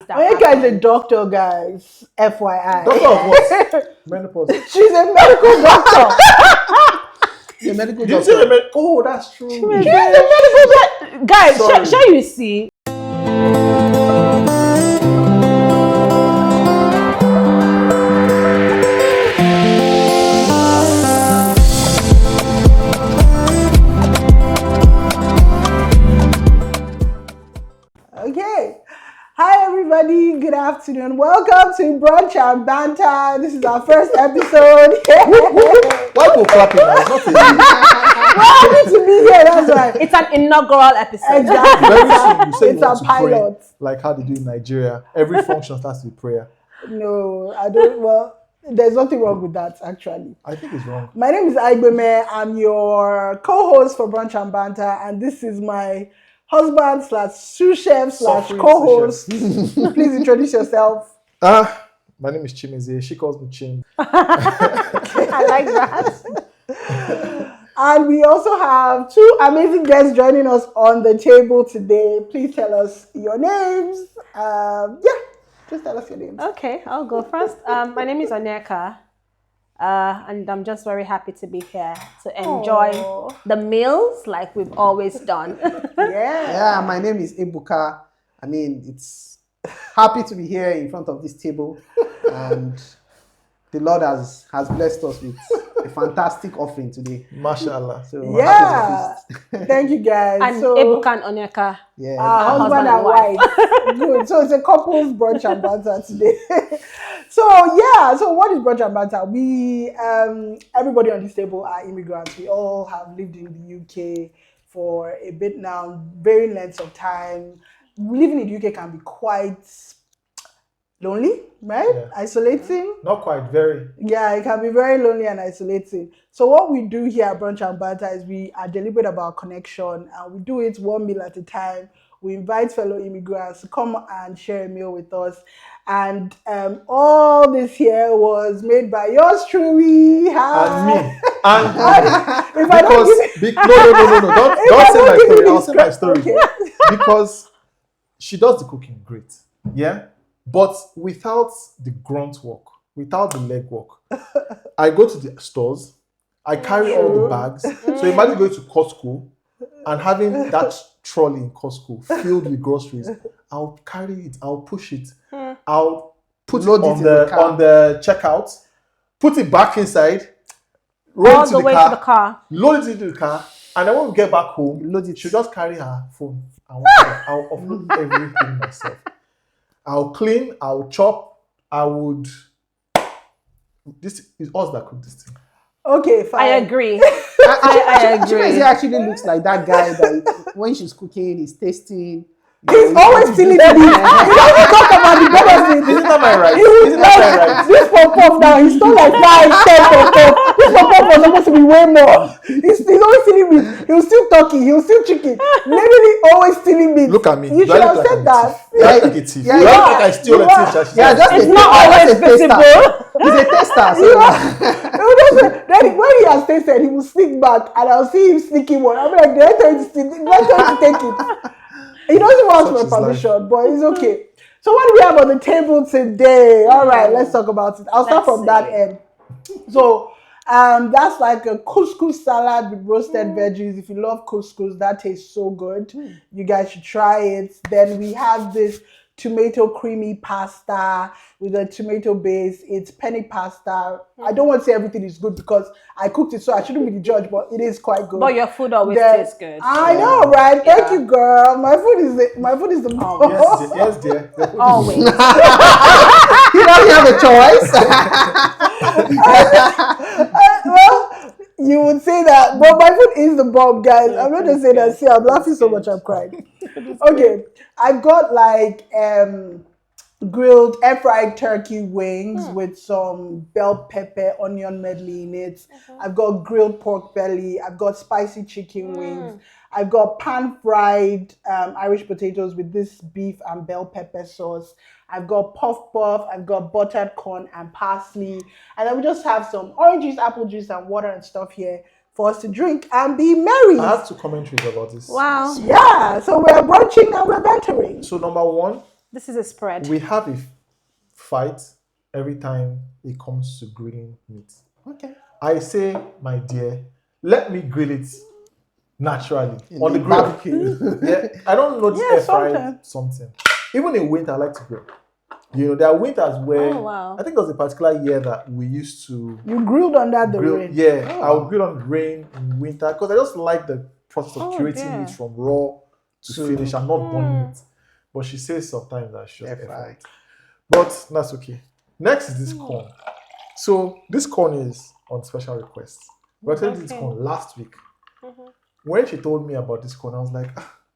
that Onyeka is a doctor, guys. FYI. Doctor of what? Menopause. She's a medical doctor. She's a medical doctor. Oh, that's true. She's a medical doctor. Guys, shall you see? Okay. Hi, everybody. Good afternoon. Welcome to Brunch and Banter. This is our first episode. Why people clapping now? It's not easy. We're happy to be here. That's right. It's an inaugural episode. Exactly. Very soon, you say It's you want a to pray, pilot. like how they do in Nigeria. Every function starts with prayer. No, I don't. Well, there's nothing wrong with that, actually. I think it's wrong. My name is Aigbeme. I'm your co-host for Brunch and Banter, and this is my husband / sous chef / Suffering co-host. Please introduce yourself. My name is Chimezie. She calls me Chim. I like that. And we also have two amazing guests joining us on the table today. Please tell us your names. Just tell us your names. Okay, I'll go first. My name is Onyeka, and I'm just very happy to be here to enjoy the meals like we've always done. Yeah, my name is Ebuka. I mean, it's happy to be here in front of this table, and the Lord has blessed us with a fantastic offering today. Mashallah. So Yeah. Thank you, guys. And So, Ebuka and Onyeka. yeah, husband and wife. Good. So it's a couple's brunch and banter today. So what is brunch and banter? We everybody on this table are immigrants. We all have lived in the UK for a bit now, very lengths of time. Living in the UK can be quite lonely, right? Yeah. Isolating. Not quite, very. Yeah, it can be very lonely and isolating. So what we do here at Brunch and Banter is we are deliberate about connection, and we do it one meal at a time. We invite fellow immigrants to come and share a meal with us. And all this here was made by yours truly. And me. If I don't give it, No. Don't say my story. I'll say my story. Okay. Because she does the cooking great. Yeah? But without the grunt work, without the leg work, I go to the stores, I carry all the bags. So imagine going to Costco and having that trolley in Costco filled with groceries. I'll carry it, I'll push it, I'll put it on the checkout, put it back inside, roll All it to the way to the car. load it into the car, and then when we get back home, she'll just carry her phone. I'll upload everything myself. I'll clean, I'll chop, this is us that cook this thing. Okay, fine. I agree. I agree. Chimezie actually looks like that guy that when she's cooking, he's tasting. He's always feeling it. He doesn't talk about the benefits. Isn't that my right? He was Isn't that my right? This pop-up now, he's not like 5, 10 pop-up. This pop-up was supposed to be way more. He's always stealing meat. He was still talking. He was still chicken. Literally always stealing meat. Look at me. You should have said that. You look like a thief. You look like I steal a thief. It's not always visible. He's a tester. So Then when he has tasted, he will sneak back and I'll see him sneaking one. I'll be like, did I tell you to take it? He doesn't want my permission, but it's okay. So what do we have on the table today? All right, let's talk about it. I'll start from that end. So that's like a couscous salad with roasted veggies. If you love couscous, that tastes so good. You guys should try it. Then we have this tomato creamy pasta with a tomato base. It's penny pasta. I don't want to say everything is good because I cooked it, so I shouldn't be the judge, but it is quite good. But your food always tastes good. I know, right? Thank you, girl. My food is the best. Yes, dear. Always. you don't have a choice. Well, you would say that, but my food is the bomb, guys. I'm not just saying that. See, I'm laughing so much, I'm crying. Okay, I've got like grilled air-fried turkey wings with some bell pepper, onion medley in it. I've got grilled pork belly. I've got spicy chicken wings. I've got pan-fried Irish potatoes with this beef and bell pepper sauce. I've got puff puff. I've got buttered corn and parsley. And then we just have some orange juice, apple juice, and water and stuff here for us to drink and be merry. I have two commentaries about this. Wow. Yeah, so we're brunching and we're bantering. So number one, This is a spread. We have a fight every time it comes to grilling meat. Okay. I say, my dear, let me grill it naturally on the grill. Barbecue. Yeah, I don't know this Yeah, air fried something. Even in winter, I like to grill. You know, there are winters where I think there was a particular year that we used to You grilled under the grill. rain. Yeah, I would grill on the rain in winter because I just like the process of curating it from raw to finish and not burning it. But she says sometimes that she just air fried. But that's okay. Next is this corn. So this corn is on special request. We actually did this corn last week. When she told me about this corn, I was like,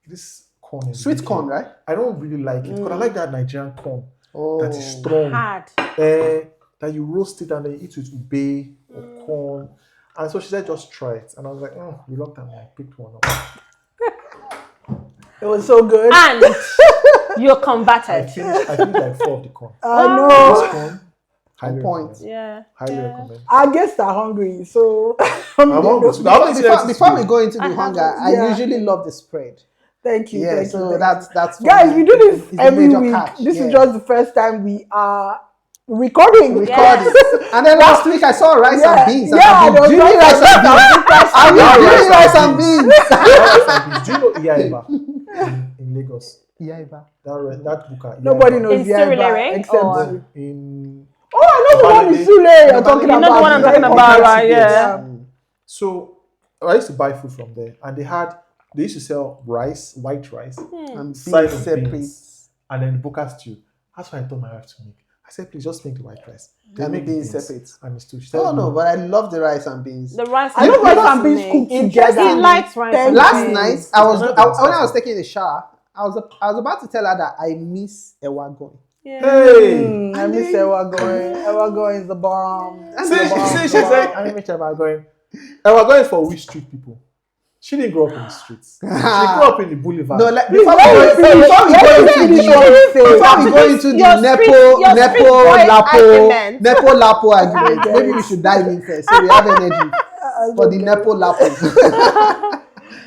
this corn is Sweet corn, right? I don't really like it because I like that Nigerian corn that is Oh. strong. Hard. That you roast it and then you eat with ube or corn. And so she said, just try it. And I was like, reluctantly, I picked one up. It was so good. And you're I converted. finished like 4 of the corn. I know. This corn, highly point. recommend. Yeah. Highly recommend. Our guests are hungry, so I'm hungry too. I haven't seen anything Before we sweet. go into the hunger, I usually love the spread. thank you. Yeah, thank so you, thank that's you. Guys, we do this it's a every major week. catch, This yeah. is just the first time we are recording. Yes. And then last week I saw rice and beans. And Yeah, I've there been was doing rice and beans. I've been doing rice and beans. Do you know Iaiba in Lagos? Yaiba. That buka. Nobody Iaiba. knows In the Aiba Surulere, except or- you. In Oh, I know the one in Sule you're talking You know about. the one I'm talking Very about, authentic, right? yes. So I used to buy food from there, and they used to sell rice, white rice, And side beans of separate. beans, and then buka stew. That's what I told my wife to make. I said, please just make the white rice. They And make the beans separate. and the stew. She said, Oh no, but I love the rice and beans. The rice. I know and rice and beans beans cooked make- together. He likes rice and Last beans. night when I was taking a shower, I was about to tell her that I miss ewagon. Yeah. Hey! I miss Ewagoin. Ewagoin is the bomb. She said, I miss Ewagoin. Ewagoin is for which street people? She didn't grow up in the streets. She grew up in the boulevard. No, like, Before we go into the Your Nepo Lapo argument, maybe we should dive in first so we have energy for the Nepo Lapo.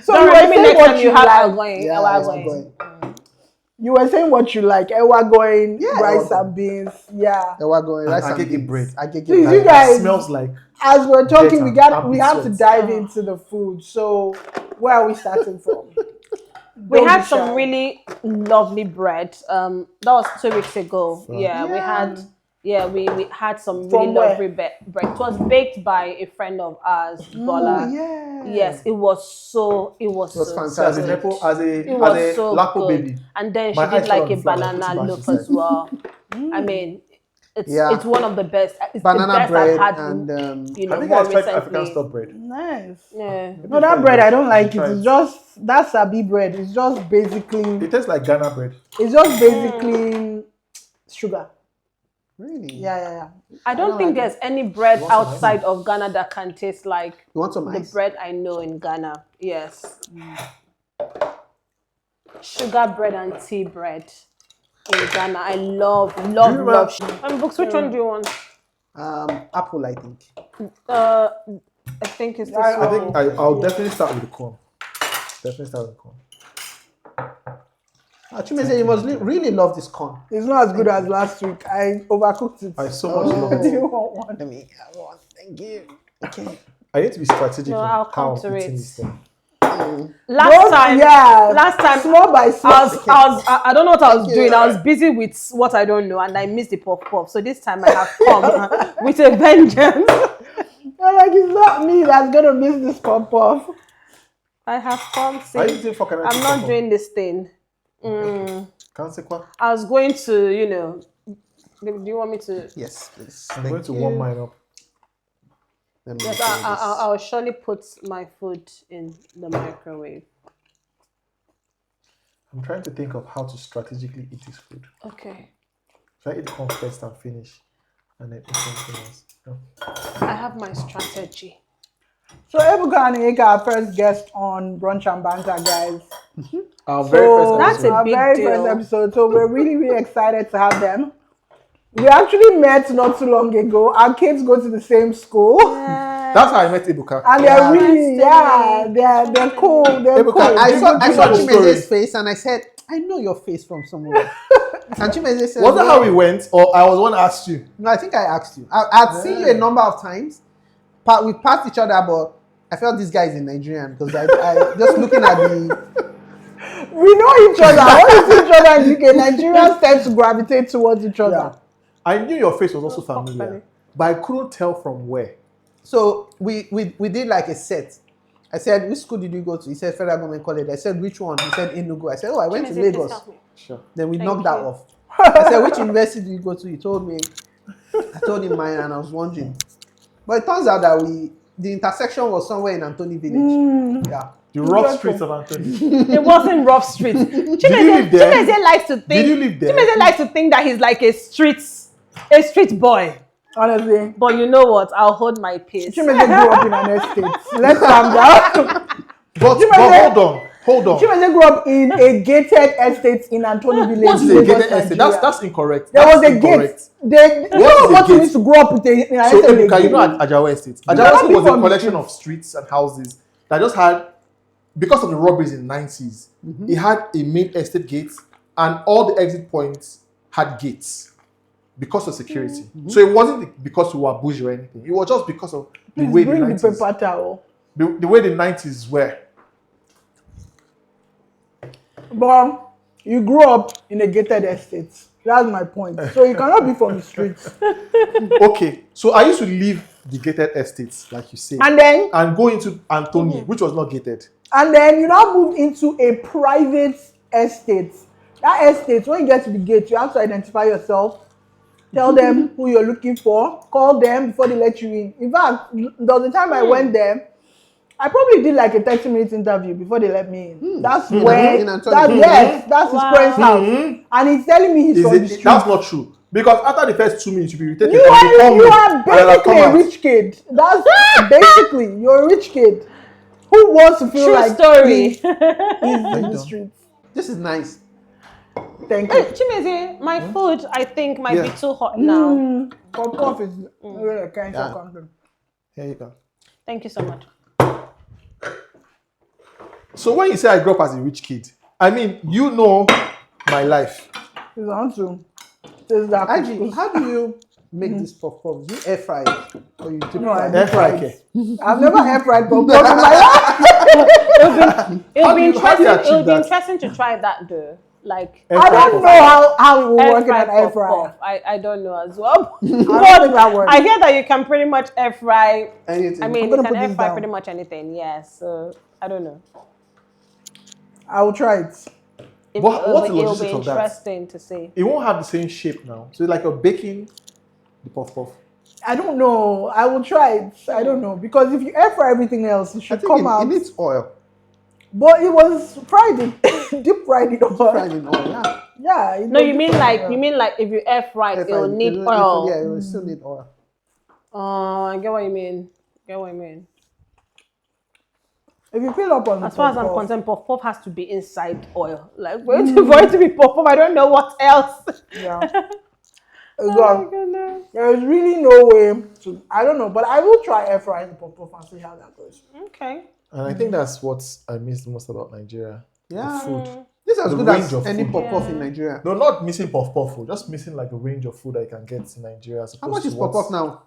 So Don't you were worry, maybe saying next what time you you have like. outgoing. Yeah, outgoing. You were saying what you like. Ewagoin, Yeah, rice Ewagoin. and beans. Yeah. Ewagon, rice And and agege beans. bread. Agege Please, bread. you guys- It smells like As we're talking, Better. we have to Sweet. dive into the food. So where are we starting from? We Don't had be some shy. really lovely bread. That was 2 weeks ago. Yeah, we had. Yeah, we had some really From where? lovely bread. It was baked by a friend of ours, Bola. Yeah. Yes, it was so fantastic. as a good. Nepo, as It a was so Lapo good. baby. And then My she did eyes like fell a on the floor, banana I put it look back as well. I mean, it's one of the best. It's Banana the best bread I've had. and you Have know, you more guys tried African recently. style bread? Nice. Yeah. No, that bread I don't like it. Try It's just that sabi bread. It's just basically It tastes like Ghana bread. sugar. Really? Yeah. I don't think there's any bread want some outside of Ghana that can taste like You want some the ice? bread I know in Ghana. Yes. Sugar bread and tea bread in Ghana. I love. Books, which one do you want? Apple, I think. I think it's this I I one. think I'll definitely start with the corn. Definitely start with the corn. Chimezie, you must really love this corn. It's not as good as last week. I overcooked it. I so much love Do it. you want one? Let me have one. Thank you. Okay. I need to be strategic No, in I'll how come I'm to eating it. this thing. Last time, small by small. I don't know what I was doing. I was busy with what I don't know, and I missed the puff. So this time I have come with a vengeance. I'm like, it's not me that's gonna miss this pop off. I have come. See, Are you eating for I'm not doing this thing. Consequence. I was going to, do you want me to? Yes, please. I'm going to warm mine up. Let me Yes, do this. I'll surely put my food in the microwave. I'm trying to think of how to strategically eat this food. Okay. Should I eat corn first and finish, and then eat something else? No. I have my strategy. So Ebuka and Onyeka are first guest on Brunch and Banter, guys. Our very So first That's a episode. our big very deal. first episode. So we're really, really excited to have them. We actually met not too long ago. Our kids go to the same school. That's how I met Ebuka. And they're really, they're cool. They're Ebuka, cool. I saw Give us Chimeze's story. face and I said, I know your face from somewhere. And Chimezie said, Was that how we went, or I was the one asked you? No, I think I asked you. I'd seen you a number of times. We passed each other, but I felt this guy is in Nigerian because I just looking at the. We know each other. When we see each other in UK, Nigerians tend to gravitate towards each other. Yeah. I knew your face was also familiar, but I couldn't tell from where. So we did like a set. I said, which school did you go to? He said, Federal Government College. I said, which one? He said, Enugu. I said, I went to Lagos. Sure. Then we knocked that off. I said, which university did you go to? He told me. I told him mine, and I was wondering. But it turns out that the intersection was somewhere in Antony Village. Yeah. The rough streets of Antony. It wasn't rough streets. Did you live there? Chimezie likes to think. Did you live there? Chimezie likes to think that he's like a street boy. Honestly. But you know what? I'll hold my peace. Chimezie grew up in an estate. Let's calm down. But hold on. Chimezie grew up in a gated estate in Antony Village. What's a gated estate? That's incorrect. There was a incorrect. gate. You know what you need to grow up with in an So estate. Ebuka, you know at Ajawa Estate. Ajawa Estate was a collection of streets and houses that just had, because of the robberies in the 90s, it had a main estate gate, and all the exit points had gates because of security. So it wasn't because we were bougie or anything. It was just because of the way the 90s. The way the 90s were. But you grew up in a gated estate. That's my point. So you cannot be from the streets. Okay, so I used to leave the gated estates, like you say, and go into Antony, which was not gated. And then you now move into a private estate. That estate, when you get to the gate, you have to identify yourself, tell them who you're looking for, call them before they let you in. In fact, there was a time I went there, I probably did like a 30-minute interview before they let me in. That's where, that's his friend's house. And he's telling me he's from the street. That's not true. Because after the first 2 minutes, you'll be irritated. You are basically a rich kid. That's basically, you're a rich kid who wants to feel like story. He's in the streets. This is nice. Thank you. Chimezie, my food I think might be too hot now. Puff is really kind of content. Here you go. Thank you so much. So when you say I grew up as a rich kid, I mean, you know my life. It's on to. Actually, how do you make this puff? Do you air fry it? Or you deep fry it? Air fry it. I've never air fried puff in my life. It'll be interesting to try that though. Like I don't know how it will work in an air fryer. I don't know as well. I don't think that works. I hear that you can pretty much air fry Anything. I mean, I'm you gonna can put air this fry down. pretty much anything. Yes, so I don't know. I will try it. What's the It'll logistics be of that? interesting to see. It won't have the same shape now. So it's like you're baking the puff puff. I don't know. I will try it. I don't know. Because if you air fry everything else, it should come out. It needs oil. But it was fried in deep fried in oil. Fried in oil, yeah. Yeah. No, you mean like if you air fry it, it'll need oil. Yeah, it will still need oil. Oh, I get what you mean. If you fill up on the As far as I'm puff-puff, concerned, puff has to be inside oil. Like for it to be puff, I don't know what else. yeah. Oh my goodness. There is really no way to. I don't know, but I will try air frying the puff and see how that goes. Okay. And I think that's what I miss the most about Nigeria. Yeah. The food. This is as The good range as of any food. puff in Nigeria. No, not missing puff puff food, just missing like a range of food that you can get in Nigeria. How much is puff now?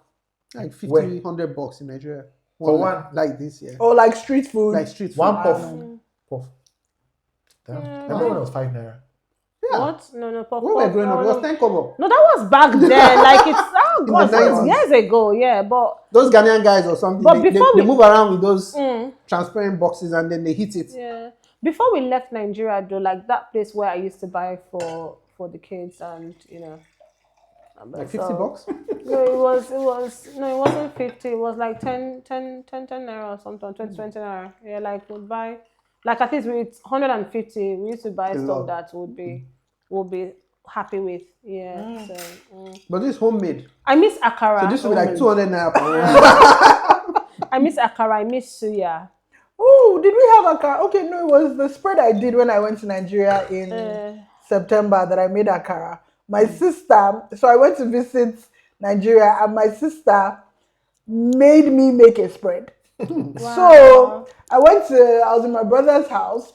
Like 50, Where? $100 in Nigeria. For one? Like this, yeah. Or like street food. Like street food. One I puff. don't Puff. Damn. Yeah. I remember when it was 5 naira. Yeah. What? No, puff. When we were growing up, it was 10 kobo. No, that was back then. Like it's In the God, 90s. years ago. Yeah, but Those Ghanaian guys or something, But they before we- move around with those mm, transparent boxes and then they hit it. yeah. Before we left Nigeria, though, like that place where I used to buy for the kids, and you know, Like $50? No, it wasn't 50. It was like 10 naira or something, 20 naira. Yeah, like we'd buy, like at least with 150, we used to buy A stuff lot. that would be happy with. Yeah. So, But this is homemade. I miss akara. So this will be like 200 naira per one. I miss akara. I miss suya. Oh, did we have akara? Okay, no, it was the spread I did when I went to Nigeria in September that I made akara. My sister, so I went to visit Nigeria and my sister made me make a spread. Wow. So I was in my brother's house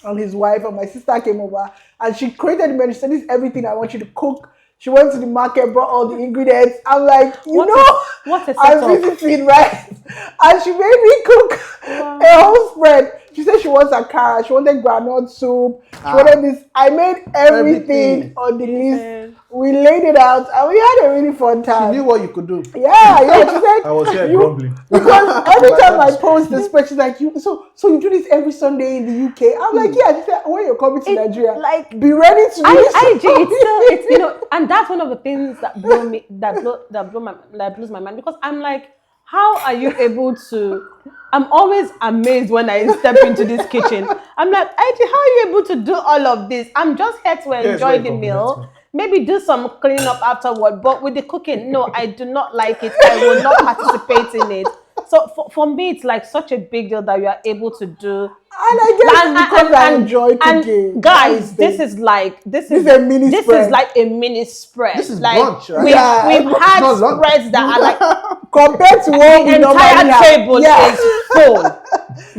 and his wife, and my sister came over, and she created the menu. She said, "This is everything I want you to cook." She went to the market, brought all the ingredients. I'm like, what a I'm setup. visiting, right? And she made me cook a whole spread. She said she wants akara, she wanted groundnut soup, she wanted this. I made everything on the list. We laid it out, and we had a really fun time. She knew what you could do. Yeah, she said. I was here grumbling. Because every time I post the spread, she's like, so you do this every Sunday in the UK? I'm like, yeah. She said, when you're coming to Nigeria, like, be ready to do this. it's you know, and that's one of the things that blows my mind, because I'm like, how are you able to? I'm always amazed when I step into this kitchen. I'm like, IG, how are you able to do all of this? I'm just here to enjoy the meal. Maybe do some cleaning up afterward, but with the cooking, no, I do not like it. I will not participate in it. So for me, it's like such a big deal that you are able to do. And I guess because I enjoy cooking. And guys, this is a mini spread. This is like a mini spread. This is like brunch, right? We've had spreads that are like compared to what we normally have. The entire table is full.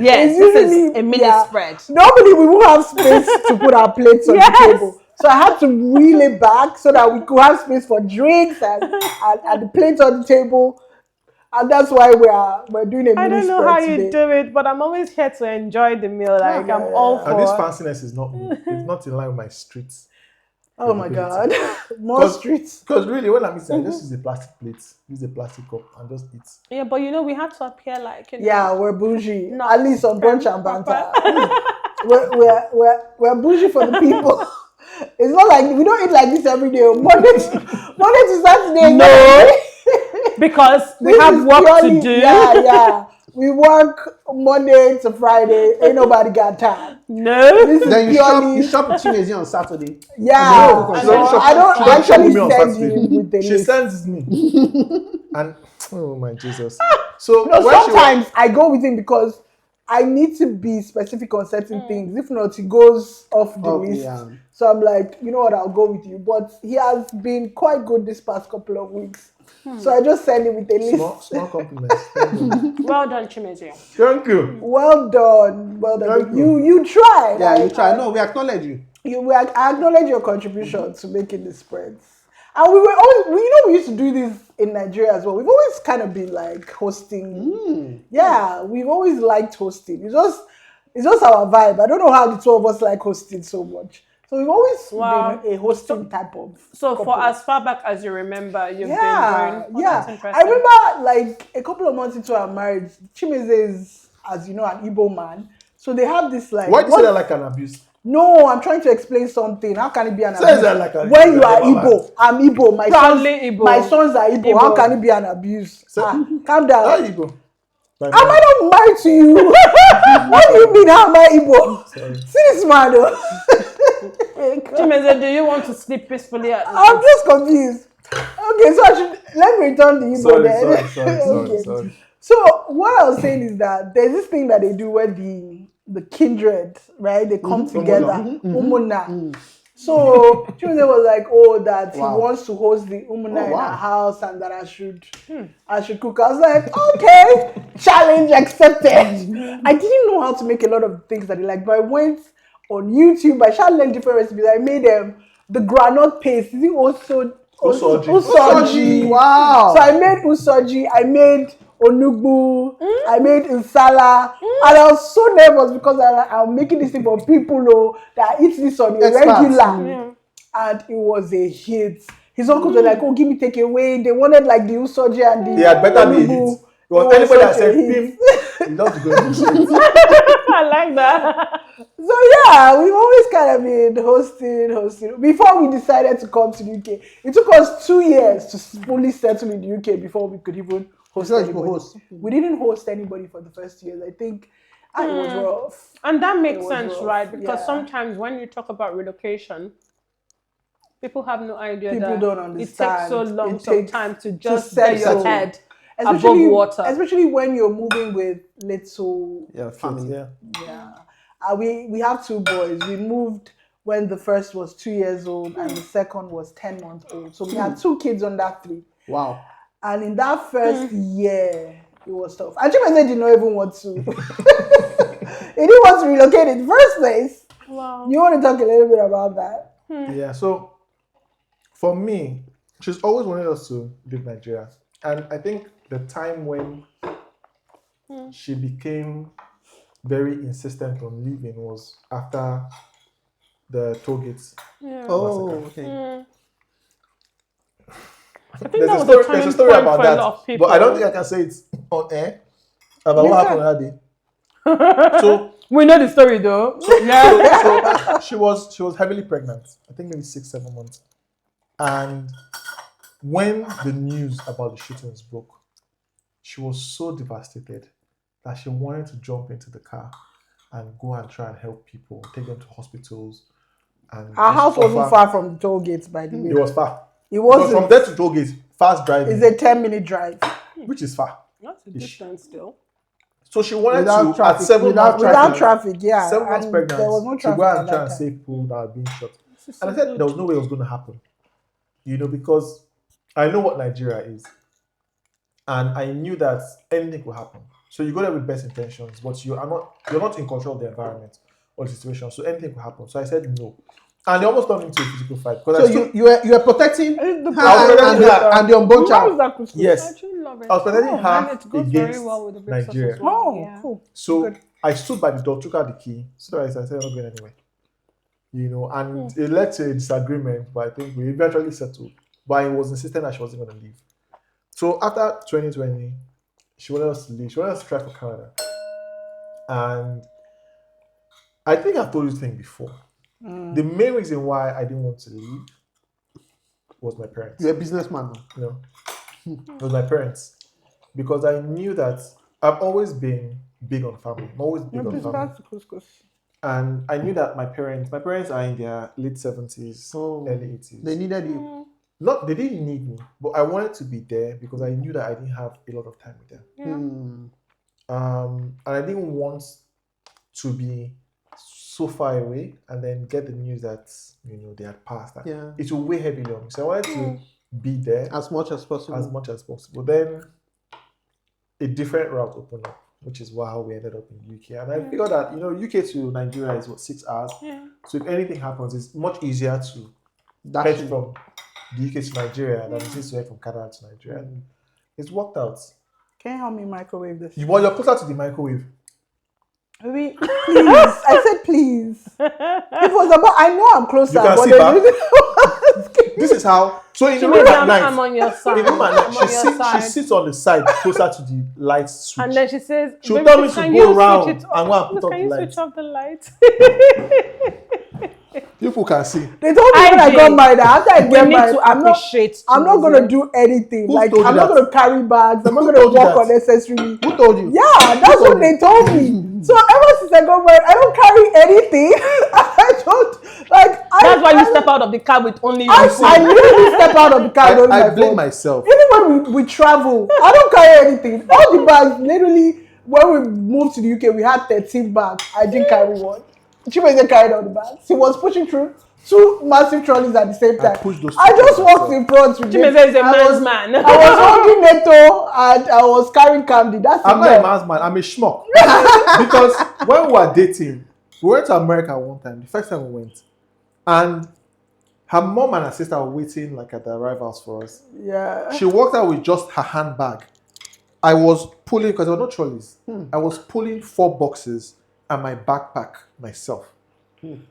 Yes, this is a mini spread. Normally we won't have space to put our plates on the table. So I had to wheel it back so that we could have space for drinks and the plates on the table. And that's why we're doing a mini spread. I don't know how you do it, but I'm always here to enjoy the meal. Like I'm all for. And this fanciness is not in line with my streets. Oh my God. More streets. Because really, when I'm eating, I just use a plastic plate, use a plastic cup, and just eat. Yeah, but we have to appear like, yeah, we're bougie. At least on Brunch and Banter. we're bougie for the people. It's not like we don't eat like this every day. Monday to Saturday. No. Because we have work to do. Yeah. We work Monday to Friday. Ain't nobody got time. No. Then you shop at Chimezie on Saturday. Yeah. No, I don't actually send you with the She list. sends me. And oh my Jesus. So sometimes I go with him because I need to be specific on certain things. If not, he goes off the list. Yeah. So I'm like, you know what, I'll go with you. But he has been quite good this past couple of weeks. So I just send him with a list. Small compliments. Well done, Chimezie. Thank you. Well done. You tried. Yeah, you tried. No, we acknowledge you. I acknowledge your contribution to making the spreads. And we were always, we used to do this in Nigeria as well. We've always kind of been like hosting. Yeah, we've always liked hosting. It's just our vibe. I don't know how the two of us like hosting so much. So we've always been a hosting type of. So couple. For as far back as you remember, you've been doing. That's interesting. I remember like a couple of months into our marriage, Chimezie is, as you know, an Igbo man. So they have this like. Why do you say that like an abuse? No, I'm trying to explain something. How can it be an abuse? Like when you are Igbo, I'm Igbo. My sons are Igbo. How can it be an abuse? Calm down. How Igbo? Am I not married to you? What do you mean, how am I Igbo? Sorry. See this man though. Chimezie, do you want to sleep peacefully at night? I'm just confused. Okay, so let me return the Igbo then. Sorry. So what I was saying is that there's this thing that they do where the kindred, right? They come together. Umuna. So Chimezie was like, that he wants to host the Umuna in our house and that I should cook. I was like, okay, challenge accepted. I didn't know how to make a lot of things that he liked, but I went on YouTube. I tried to learn different recipes. I made the granite paste. Is it also usoji? Wow. So I made usoji. I made onugbu. I made insala. And I was so nervous because I'm making this thing for people that eat this on a regular. And it was a hit. His uncles were like, give me takeaway. They wanted like the usoji and the They had better be a hit. Because anybody that said pim, you love to go into the I like that. So yeah, we've always kind of been hosting. Before we decided to come to the UK, it took us 2 years to fully settle in the UK before we could even host anybody. We didn't host anybody for the first years. I think it was rough. And that makes sense, right? Because sometimes when you talk about relocation, people have no idea people that don't understand. It takes so long sometimes to just set your head above water. Especially when you're moving with little family. Yeah. We have 2 boys. We moved when the first was 2 years old and the second was 10 months old. So we had 2 kids under 3. Wow. And in that first year, it was tough. And Chimezie did not even want to. He didn't want to relocate in the first place. Wow. You want to talk a little bit about that? Yeah, so for me, she's always wanted us to leave Nigeria. And I think the time when she became very insistent on leaving was after the toll gates. Yeah. Oh, massacre. okay. I think that was a turning point for a lot of people. But I don't think I can say it on air about what happened on that day. So we know the story though. so she was heavily pregnant. I think maybe 6-7 months. And when the news about the shootings broke, she was so devastated that she wanted to jump into the car and go and try and help people, take them to hospitals. And Our just house wasn't offer- far from the toll gates, by the way. It was far. It Because wasn't. from there to toll gates, fast driving, It's a 10-minute drive. which is far. That's a distance still. So she wanted Without to, traffic, at 7 months Without traffic, yeah. 7 months And pregnant, there was no to traffic go and at try that and time. save people that are being shot. And I said there was no way it was going to happen. Because I know what Nigeria is. And I knew that anything could happen. So you go there with best intentions, but you're not in control of the environment or the situation. So anything could happen. So I said no. And it almost turned into a physical fight. So you were protecting her I was and protecting the unborn How is child. that couscous? Yes. I actually love it. I was protecting And her it goes very against well with the breakfast Nigeria. as well. Oh, Yeah. cool. So Good. I stood by the door, took out the key, so that I said I'm not going anywhere. And it led to a disagreement, but I think we eventually settled. But I was insistent that she wasn't going to leave. So after 2020, she wanted us to leave. She wanted us to try for Canada. And I think I've told you this thing before. The main reason why I didn't want to leave was my parents. You're a businessman now. No, it was my parents. Because I knew that I've always been big on family. I'm always big on family. That's couscous. And I knew that my parents are in their late 70s, early 80s. They needed you. They didn't need me, but I wanted to be there because I knew that I didn't have a lot of time with them. And I didn't want to be so far away and then get the news that they had passed. Yeah. It will weigh heavily on me. So I wanted to be there As much as possible. Then a different route opened up, which is how we ended up in the UK. And I figured that UK to Nigeria is 6 hours. Yeah. So if anything happens, it's much easier to That's head it. from the UK to Nigeria than it is to head from Canada to Nigeria. And it's worked out. Can you help me microwave this? You're closer to the microwave. Please. I said please. It was about. I know I'm closer. You can but see the back. reason- This is how. So in the Maybe room at I'm night, on your side. in the room at I'm night, on your she side. sits on the side closer to the light switch. And then she says, She'll "Baby, tell me to can go you around switch it and go and put off? up Can the you light." switch off the light? People can see. They told me when I IG, got married. After I We get need married, to I'm not appreciate. going to do anything. Who Like told you I'm not that? going to carry bags. I'm not Who going to told you walk that? unnecessarily. Who told you? Yeah, that's what they told me. So ever since I got married, I don't carry anything. I don't like. That's why you step out of the car with only your I phone. literally step out of the car. with I my blame phone. myself. Even when we travel, I don't carry anything. All the bags, literally, when we moved to the UK, we had 13 bags. I didn't carry one. Chimezie carried all the bags. He was pushing through 2 massive trolleys at the same I time. pushed those I two just trolleys walked in front with Chimezie is a I man's was- man. I was holding Neto and I was carrying Candy. That's I'm not a enough. man's man. I'm a schmuck. Because when we were dating, we went to America one time. The first time we went, and her mom and her sister were waiting like at the arrivals for us. Yeah. She walked out with just her handbag. I was pulling, because there were no trolleys. I was pulling 4 boxes and my backpack myself. And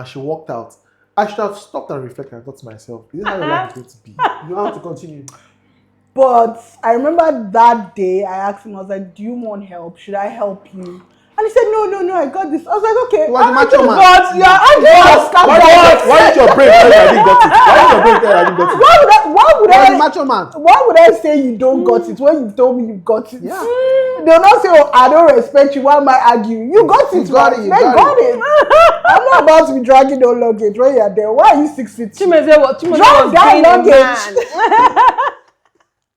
she walked out. I should have stopped and reflected and thought to myself, is this how your life is going to be? You have to continue. But I remember that day I asked him, I was like, do you want help? Should I help you? And he said, no, I got this. I was like, okay. He was a macho man. God, yeah, I just Why did your brain tell you I didn't got it? Why did your brain tell you I didn't got it? You're a macho man. Why would I say you don't got it when you told me you got it? Yeah. They'll not say, oh, I don't respect you. Why am I arguing? You got it, You got man. it, you They got got it. I'm not about to be dragging no luggage when you're there. Why are you 6 feet? Chimezie was Drag being that a luggage. man.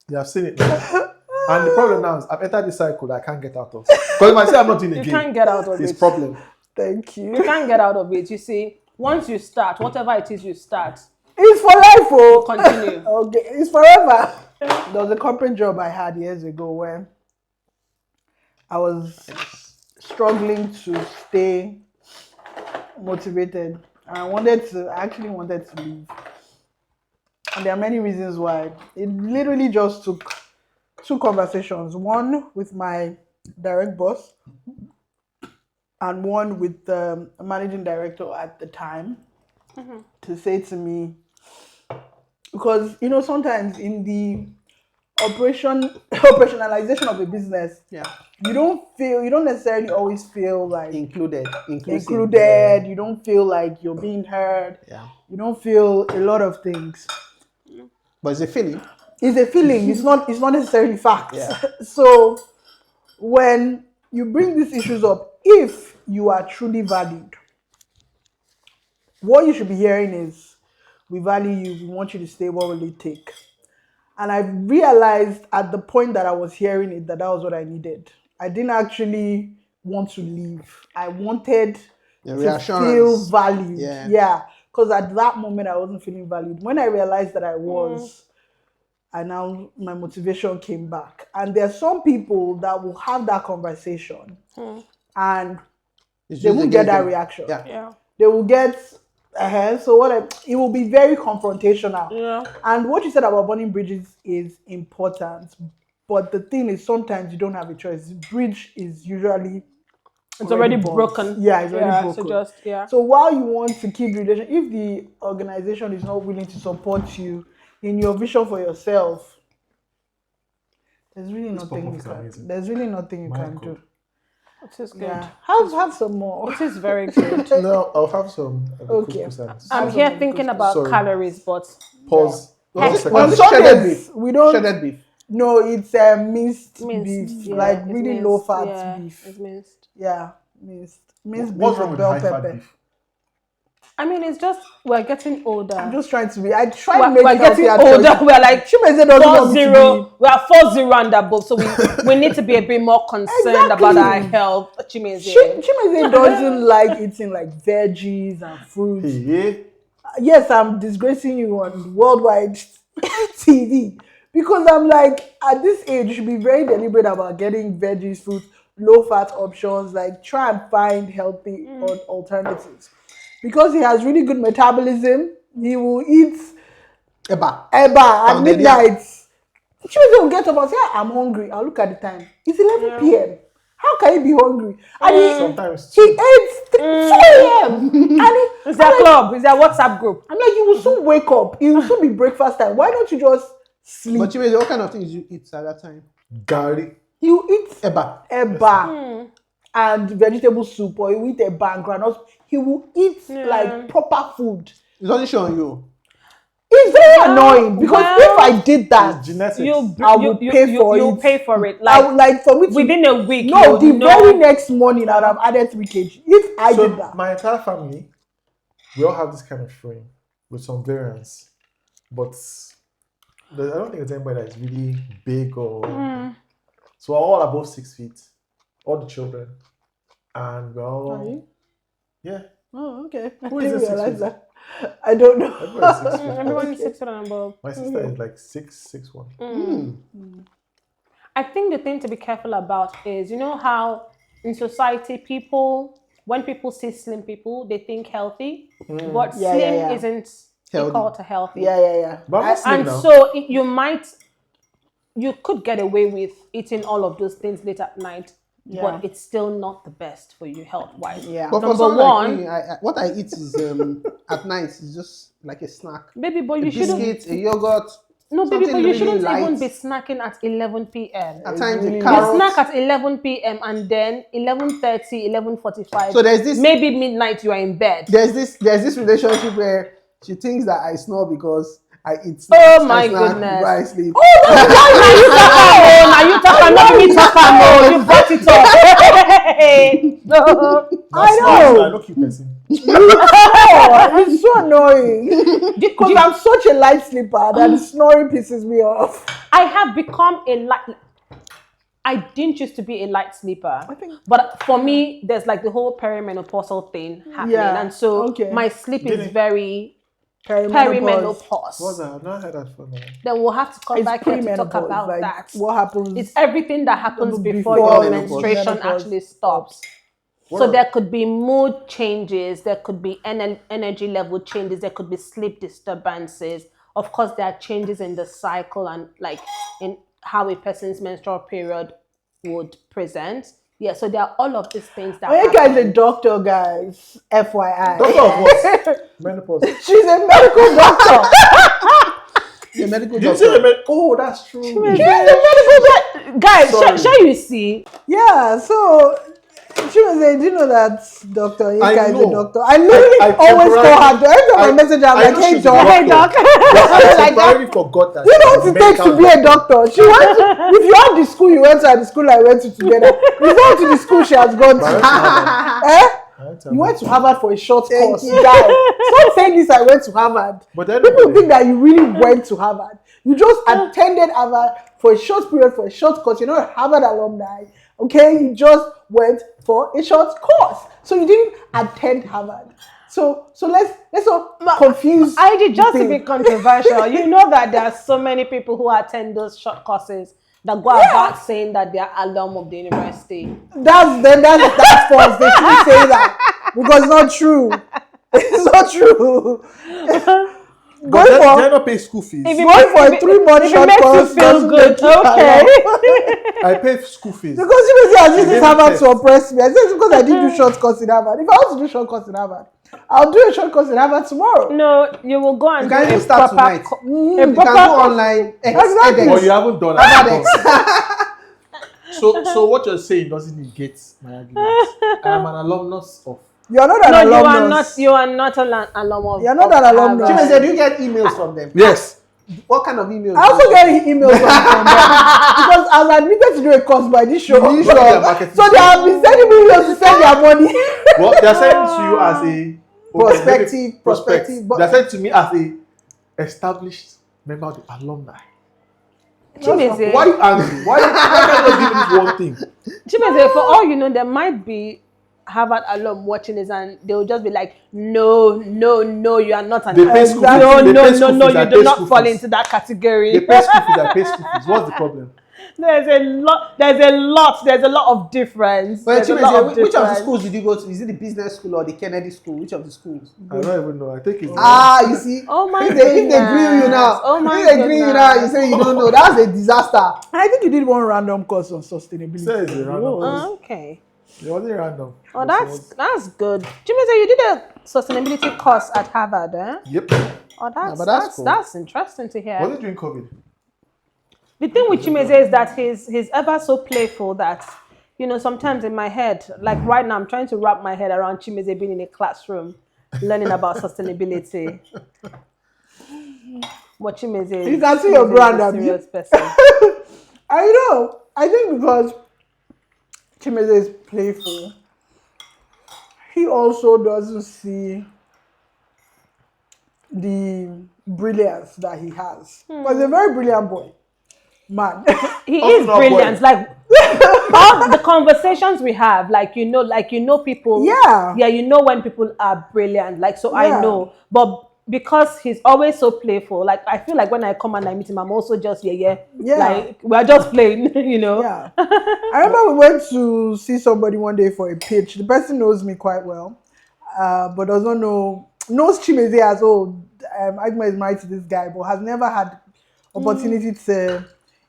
You have seen it now. And the problem now is I've entered this cycle that I can't get out of. Because if I say I'm not doing You it can't again, get out of it's it. problem. Thank You you. can't get out of it. You see, once you start, whatever it is you start, It's for life, oh. continue. Okay, it's forever. There was a corporate job I had years ago where I was struggling to stay motivated. I actually wanted to leave. And there are many reasons why. It literally just took 2 conversations. One with my direct boss and one with the managing director at the time to say to me, because sometimes in the operationalization of a business, you don't necessarily always feel like included. You don't feel like you're being heard. You don't feel a lot of things. But it's a feeling. It's a feeling. It's not necessarily facts. So when you bring these issues up, if you are truly valued, what you should be hearing is, we value you, we want you to stay, what will it take? And I realized at the point that I was hearing it that was what I needed. I didn't actually want to leave. I wanted to feel valued. Because at that moment I wasn't feeling valued. When I realized that I was, and now my motivation came back. And there are some people that will have that conversation and they won't get that reaction. They will get so it will be very confrontational. And what you said about burning bridges is important. But the thing is, sometimes you don't have a choice. The bridge is usually already broken. It's already broken. So So while you want to keep the relation, if the organization is not willing to support you in your vision for yourself, there's really nothing you can. There's really nothing you can do. It is good. Have some more. It is very good. No, I'll have some. Okay. I'm here thinking about calories, but pause. Shredded beef. We don't. Shredded beef. No, it's minced beef, like really minced, low fat beef. It's minced. Yeah, minced What's beef wrong with with bell high fat pepper. beef? I mean, it's just we're getting older. I'm just trying to be. I try to make we're it getting healthy. older. We're like Chimezie doesn't want me to 4-0. We are 4-0 and above, so we need to be a bit more concerned about our health. Chimezie. Chimezie doesn't like eating like veggies and fruits. Yes, I'm disgracing you on worldwide TV because I'm like, at this age, you should be very deliberate about getting veggies, fruits, low fat options. Like, try and find healthy alternatives. Because he has really good metabolism, he will eat Eba at midnight. Chimezie will get up and say, I'm hungry. I'll look at the time. It's 11 p.m. How can you be hungry? And Sometimes he ate 2 a.m. And It's their club. It's their WhatsApp group. I'm like, you will soon wake up. It will soon be breakfast time. Why don't you just sleep? But Chimezie, what kind of things you eat at that time? Gary. You eat Eba and vegetable soup, or you eat eba and groundnut. He will eat like proper food. It's only showing you. It's very annoying because if I did that, Genetics. I would pay for it. You pay for it. I would like for me to, within a week. No, the very next morning I'd have added 3 kg. If I did that. My entire family, we all have this kind of frame with some variance. But I don't think there's anybody that is really big or... So we're all above 6 feet. All the children. And we're all... Are you? Yeah. Oh, okay. Who is didn't this realize 6 feet? that. I don't know. Everybody's 6 feet. Everyone is 6 and above. My sister is like 6'1". I think the thing to be careful about is, you know how in society when people see slim people, they think healthy, but slim isn't equal to healthy. Yeah. But I'm slim And now. so you could get away with eating all of those things late at night, but it's still not the best for you health-wise. Yeah. But for Number someone one, like me, what I eat is at night is just like a snack. baby, but A you shouldn't. biscuit, a yogurt. No, baby, something but you really shouldn't light. even be snacking at 11 p.m. At times really a You carrot. snack at 11 p.m. and then 11:30, 11:45. So there's this maybe midnight you are in bed. there's this relationship where she thinks that I snore because I eat snacks. Oh my I snack goodness. before I sleep. Now you talk, not me talk, no, you brought it up. No. I know. I don't keep person. It's so annoying because I'm such a light sleeper that the snoring pisses me off. I have become a light. I didn't used to be a light sleeper, but for me, there's like the whole perimenopausal thing happening, and so my sleep is very perimenopause. What's that? I've not heard that before. Then we'll have to come back here to talk about like, that. What happens? It's everything that happens before Before your menstruation menopause actually stops. So there could be mood changes, there could be energy level changes, there could be sleep disturbances. Of course, there are changes in the cycle and like in how a person's menstrual period would present. Yeah, so there are all of these things that Onyeka is a happen. doctor, guys. FYI. Doctor of what? Menopause. She's a medical doctor. The medical Did you say doctor. oh, that's true. She's a medical doctor. Guys, Sorry. shall you see? Yeah, so she was saying, do you know that Dr. Onyeka I is a know. doctor? I literally I always call her. temporarily- Every time I I- message her, I'm I like, know hey, she's a doc. doctor. Hey, doc. I Like that. temporarily forgot that. You know what she's it a takes to medical be a doctor. She went to, if you had the school you went to and the school I went to together, it's not to the school she has gone But I to. went to Harvard. Eh? I went to You went Harvard. to Harvard for a short Thank course, you. guy. Stop saying this. I went to Harvard. But then People think that you really went to Harvard. You just attended Harvard for a short period, for a short course. You're not a Harvard alumni, okay? You just went for a short course, so you didn't attend Harvard. So let's not confuse. I did just to the be thing. controversial. You know that there are so many people who attend those short courses that go about saying that they are alum of the university. That's false. They shouldn't say that because it's not true. It's not true. But Going then, for they don't pay school fees. If going for a 3-month if it short makes you course feel doesn't good, make you okay. alum. I pay school fees. Because you may say, I use They Harvard test. to oppress me. I said it's because I didn't do short course in Harvard. If I want to do short course in Harvard, I'll do a short course in Harvard tomorrow. No, you will go and You do can even a start proper tonight. a You proper can go online. Exactly. But you haven't done Harvard it. So what you're saying doesn't negate my argument. I am an alumnus of. You're not an No, alumnus. you are not an alum of. You're not of an alumnus. Harvard. Chimezie, do you get emails from them? Yes. What kind of emails? I also get emails from them because I was admitted to do a course by this show. What is their marketing So they have been sending me emails to send their money. Well, they're sending to you as a Prospective, but- They're sending to me as a established member of the alumni. Chimezie, Why are you angry? Why can't you just give me this one thing? Chimezie, for all you know, there might be Harvard alum watching this and they will just be like, no, you are not an They alum. pay school Exactly. fees. They pay No, school fees. I you do pay not school fall fees. into that category. They pay school fees. I pay school fees. What's the problem? There's a lot of difference. Well, There's a lot Chimezie, which of the difference. schools did you go to? Is it the business school or the Kennedy school? Which of the schools? I don't even know. I think it's. You see? Oh my If they goodness. grill you now, Oh my if they grill you now, you goodness. say you don't know. That's a disaster. I think you did one random course on sustainability. Say it's a random Whoa. course. Okay. It wasn't random. Oh, that's good. Chimezie, you did a sustainability course at Harvard, eh? Yep. Oh, but that's cool. that's interesting to hear. Was it during COVID? The thing with Chimezie is that he's ever so playful that, you know, sometimes in my head, like right now, I'm trying to wrap my head around Chimezie being in a classroom learning about sustainability. But Chimezie, You can see your brand, a have you? serious person. I know. I think because Chimezie is playful, he also doesn't see the brilliance that he has. But he's a very brilliant boy. Man. He Oh, is no, brilliant. boy. Like all the conversations we have, like you know people. Yeah. Yeah, you know when people are brilliant. Like so, I Yeah. know, but because he's always so playful, like I feel like when I come and I meet him, I'm also just Yeah. like we're just playing, you know. Yeah. I remember we went to see somebody one day for a pitch. The person knows me quite well, but knows Chimezie as, Aigbeme is married to this guy, but has never had opportunity to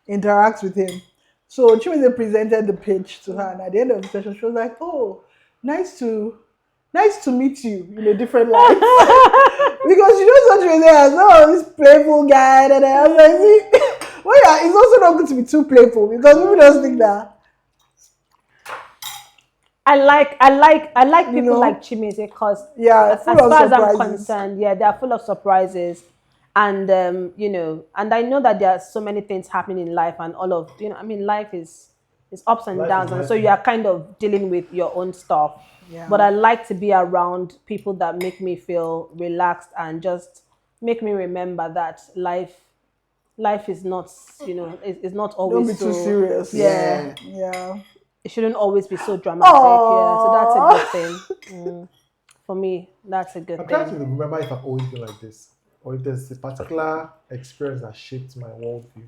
interact with him. So Chimezie presented the pitch to her, and at the end of the session, she was like, "Oh, nice to meet you in a different light." Because she knows what Chimezie as, this playful guy. And I was like, well, yeah, it's also not good to be too playful because people just think that. I like people know? like Chimezie because Yeah, as full far of as I'm surprises. concerned, yeah, they are full of surprises. And you know, and I know that there are so many things happening in life and all of, you know, I mean, life is ups and Life downs, is and life. so you are kind of dealing with your own stuff. Yeah. But I like to be around people that make me feel relaxed and just make me remember that life is not, you know, it's not always Don't be too so serious. Yeah. Yeah. It shouldn't always be so dramatic. Yeah, so that's a Aww. good thing. For me, that's a good I'm trying to thing. remember if I've always been like this, or if there's a particular experience that shaped my worldview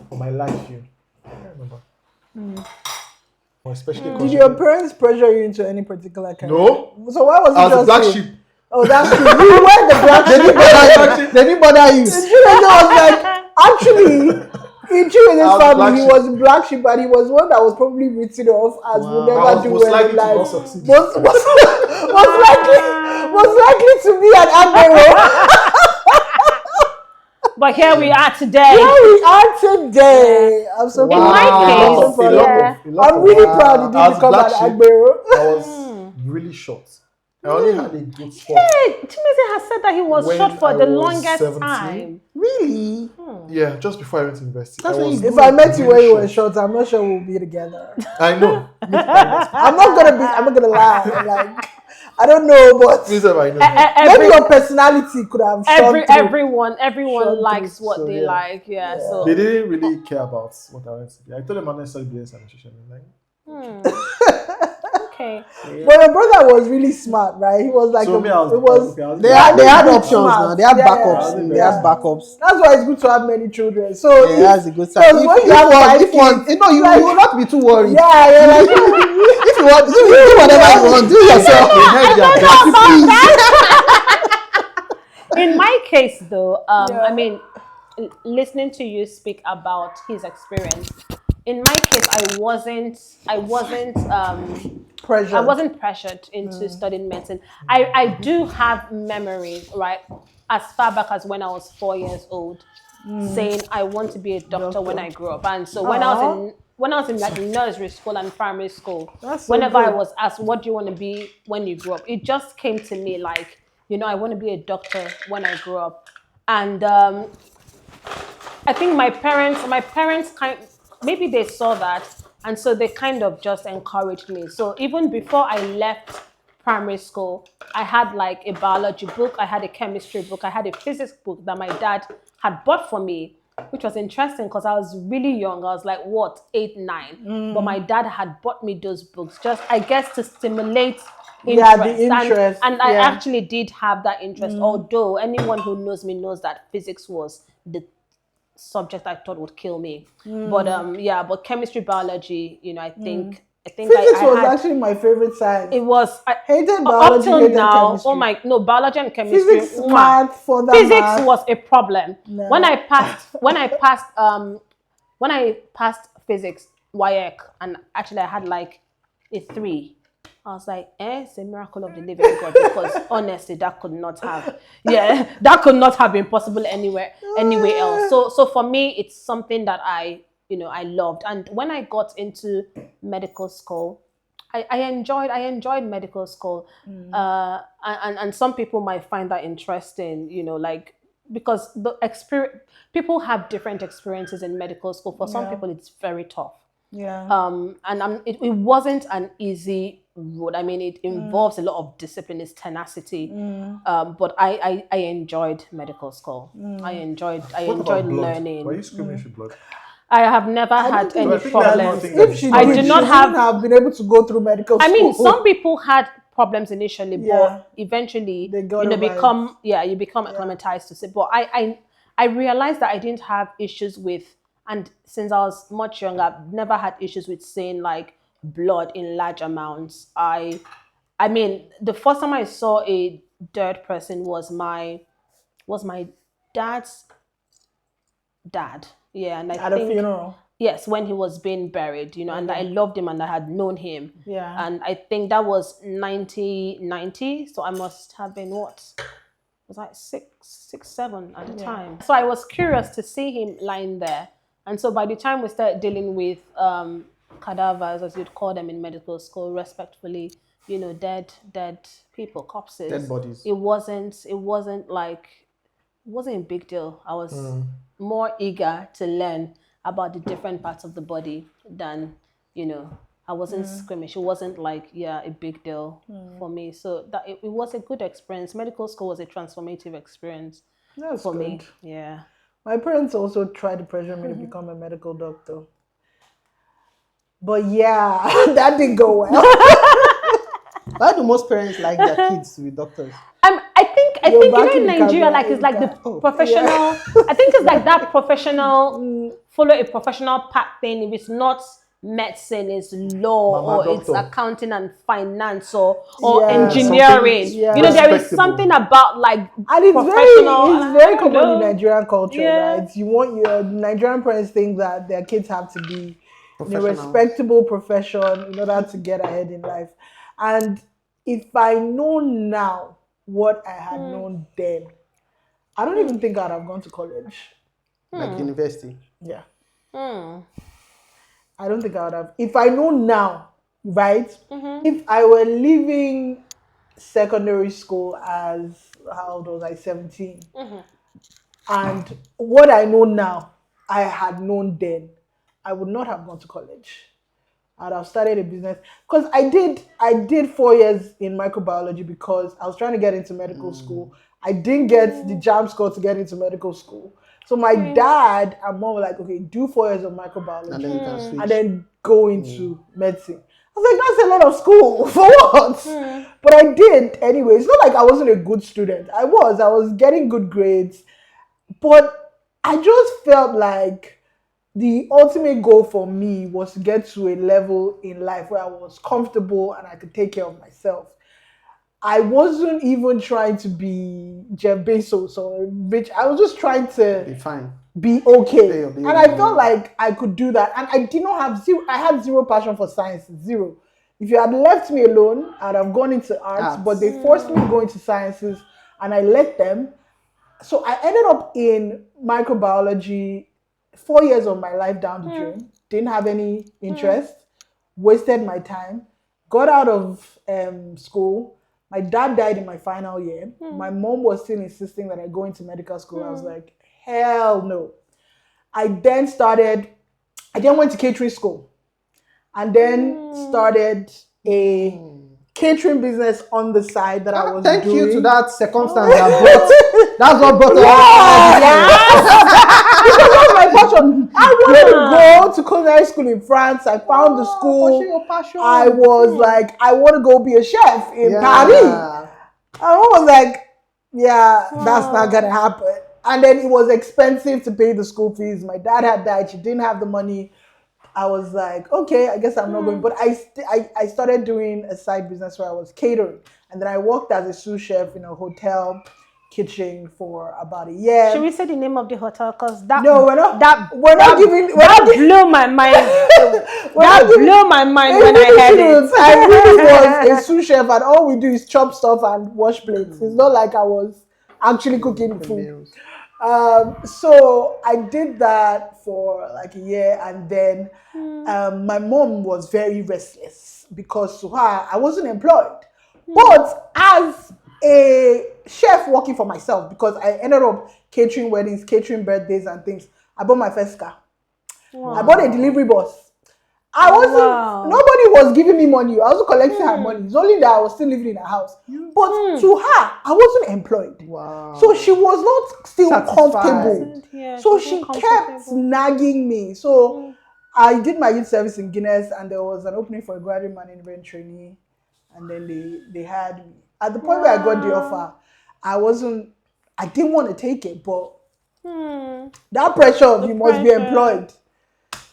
or my life view. I can't remember. especially Did your parents pressure you into any particular career? No. So why was it I was just a black you? sheep. Oh, that's true. You were the black sheep. They didn't bother you. Chimezie was like, actually, in Chimezee's I was family, black he sheep. was black sheep, and he was one that was probably written off as will I never was do most well likely in to not life. succeed. Was likely to be an Aigbeme. But here we are today. Here we are today. I'm so In proud. my I'm so case, proud. yeah. I'm really proud he I didn't was become black an sheep. Aigbeme. I was really short. I only had a good spot. Chimezie has said that he was When short for I the was longest 17. time. Really? Yeah, just before I went to university. That's when was you If I met you when really you were short, I'm not sure we'll be together. I know. I'm not gonna lie. Like, I don't know, but Please, I know. maybe your personality could have shone through. Everyone Shone likes through, what so they yeah. like. Yeah. So They didn't really care about what I went to do. I told them I'm not studying business administration. Like, okay. But your brother was really smart, right? He was like, so me, I was, it was. okay, I was They had really options smart. now. They had Yeah, backups. yeah, They yeah. had backups. That's why it's good to have many children. So Yeah, that's a good sign. because when you have five kids, you will not be too worried. yeah, you're like, If you want, do whatever you want. Do yourself. They had their backs. In my case, though, Yeah. I mean, listening to you speak about his experience. In my case, I wasn't pressure. I wasn't pressured into studying medicine. I do have memories, right, as far back as when I was 4 years old, saying I want to be a doctor when I grew up. And so when I was in like nursery school and primary school, That's so whenever I good. was asked, what do you want to be when you grow up? It just came to me like, I want to be a doctor when I grow up. And I think my parents maybe they saw that, and so they kind of just encouraged me. So even before I left primary school, I had like a biology book, I had a chemistry book, I had a physics book that my dad had bought for me, which was interesting because I was really young. I was like, 8, 9? But my dad had bought me those books, just, I guess, to stimulate interest. Yeah, the interest. And I yeah. actually did have that interest, although anyone who knows me knows that physics was the subject I thought would kill me. But but chemistry, biology, I think Physics I was had, actually my favorite science. it was Hated up biology, till hated now. chemistry. Oh my, no, biology and chemistry. Physics, mwah. math, for that Physics math. was a problem. No. When I passed physics WAEC, and actually I had like a 3. I was like, it's a miracle of the living God, because honestly, that could not have been possible anywhere else. So for me, it's something that I loved. And when I got into medical school, I enjoyed medical school. And some people might find that interesting, like, because the experience, people have different experiences in medical school. For some people, it's very tough. Yeah. And it wasn't an easy road. I mean, it involves a lot of discipline, it's tenacity. But I enjoyed medical school. I enjoyed What about blood? learning. Were you screaming for blood? I have never had think- any I think that's one problems. thing that If she I did, do she not wouldn't have been able to go through medical school. I mean, some people had problems initially, Yeah. but eventually, They got over it. you become acclimatized to it. But I realized that I didn't have issues with, and since I was much younger, I've never had issues with seeing like blood in large amounts. I mean, the first time I saw a dead person was my dad's dad. Yeah, and I at think a funeral. yes, when he was being buried, and I loved him and I had known him. Yeah. And I think that was 1990. So I must have been was like 6, 7 at the time. So I was curious to see him lying there. And so by the time we started dealing with cadavers, as you'd call them in medical school, respectfully, dead people, corpses. Dead bodies. It wasn't a big deal. I was more eager to learn about the different parts of the body than, I wasn't squeamish. It wasn't like, a big deal for me. So that it was a good experience. Medical school was a transformative experience That's for good. me. Yeah. My parents also tried to pressure me to become a medical doctor. But yeah, that didn't go well. Why do most parents like their kids to be doctors? I think back in in the Nigeria, camera, like it's like the oh, professional. I think it's like that professional, follow a professional path thing. If it's not medicine is law Mama or it's doctor. accounting and finance or Yeah, engineering. something- You know, there is respectable. something about like And it's professional. very common in Nigerian culture, Yeah. right? You want your Nigerian parents think that their kids have to be in a Professionals. respectable profession in order to get ahead in life. And if I know now what I had known then, I don't even think I'd have gone to college. Like university. Yeah. Hmm. I don't think I would have. If I know now, right? Mm-hmm. If I were leaving secondary school as, how old was I? 17. Mm-hmm. And what I know now, I had known then, I would not have gone to college. I'd have started a business. Because I did 4 years in microbiology because I was trying to get into medical school. I didn't get the JAM score to get into medical school. So my dad and mom were like, okay, do 4 years of microbiology And then you can switch. and then go into medicine. I was like, that's a lot of school. For what? But I did anyway. It's not like I wasn't a good student. I was getting good grades. But I just felt like the ultimate goal for me was to get to a level in life where I was comfortable and I could take care of myself. I wasn't even trying to be Jeff Bezos or rich. I was just trying to Be fine. be okay. Pay your bills. And I felt like I could do that. And I did not have zero, I had zero passion for science, zero. If you had left me alone, I'd have gone into arts, but they forced me to go into sciences and I let them. So I ended up in microbiology, 4 years of my life down the drain, didn't have any interest, wasted my time, got out of school. My dad died in my final year. My mom was still insisting that I go into medical school. I was like, hell no. I then went to catering school and then started a catering business on the side that I was Thank doing. you to that circumstance that brought. That's what brought Because that was my passion. I wanted to go to culinary school in France. I found the school. Your passion. I was like, I want to go be a chef in Paris. I was like, yeah, that's not gonna happen. And then it was expensive to pay the school fees. My dad had died. She didn't have the money. I was like, okay, I guess I'm not going. But I started doing a side business where I was catering. And then I worked as a sous chef in a hotel kitchen for about a year. Should we say the name of the hotel? Because that No, we're not. That blew my mind. Blew my mind when I heard it. I really was a sous chef, and all we do is chop stuff and wash plates. It's not like I was actually cooking food. So I did that for like a year, and then my mom was very restless because to her I wasn't employed, but as a chef working for myself, because I ended up catering weddings, catering birthdays and things. I bought my first car. I bought a delivery bus. I wasn't, nobody was giving me money. I wasn't collecting her money. It's only that I was still living in a house. But to her, I wasn't employed. Wow. So she was not still comfortable. Yeah, So she kept nagging me. So I did my youth service in Guinness, and there was an opening for a graduate management trainee. And then they hired me. At the point where I got the offer, I didn't want to take it, but that pressure of you must be employed.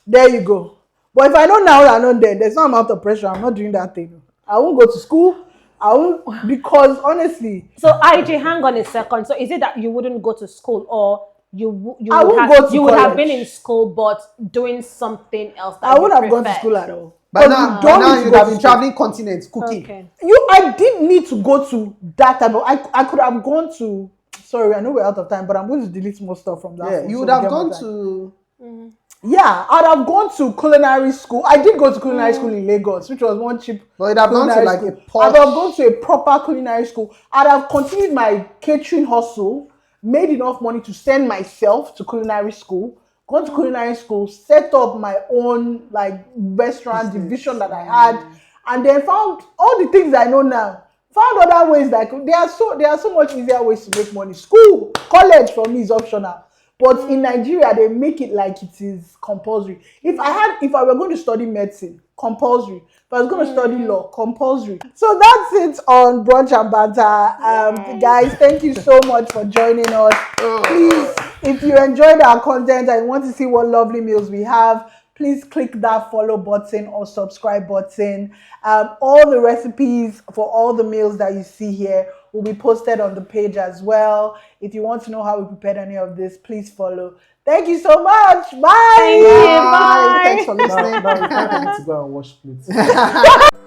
There you go. But if I know now that I'm not there, there's no amount of pressure. I'm not doing that thing. I won't go to school. I won't, because honestly. So IG, hang on a second. So is it that you wouldn't go to school, or you I would won't have, go to you would have college. been in school but doing something else that I you wouldn't have gone to preferred? school at all. But Because now, you don't need to you'd go have to been school. traveling continents cooking. Okay. I didn't need to go to that type of. I could have gone to. Sorry, I know we're out of time, but I'm going to delete more stuff from that. Yeah, phone, you so would we have get more gone time. to. Yeah, I'd have gone to culinary school. I did go to culinary school in Lagos, which was one cheap. But you'd have gone to culinary like school. a posh. I'd have gone to a proper culinary school. I'd have continued my catering hustle, made enough money to send myself to culinary school, gone to culinary school, set up my own like restaurant division that I had, and then found all the things I know now. Found other ways that there are so much easier ways to make money. School, college for me is optional. But in Nigeria, they make it like it is compulsory. If I were going to study medicine, compulsory. If I was going to study law, compulsory. So that's it on Brunch and Banter. Guys, thank you so much for joining us. Please, if you enjoyed our content and want to see what lovely meals we have, please click that follow button or subscribe button. All the recipes for all the meals that you see here will be posted on the page as well. If you want to know how we prepared any of this, please follow. Thank you so much. Bye. Thank you. Bye. Thanks for listening. Now it's time for me to go and wash plates.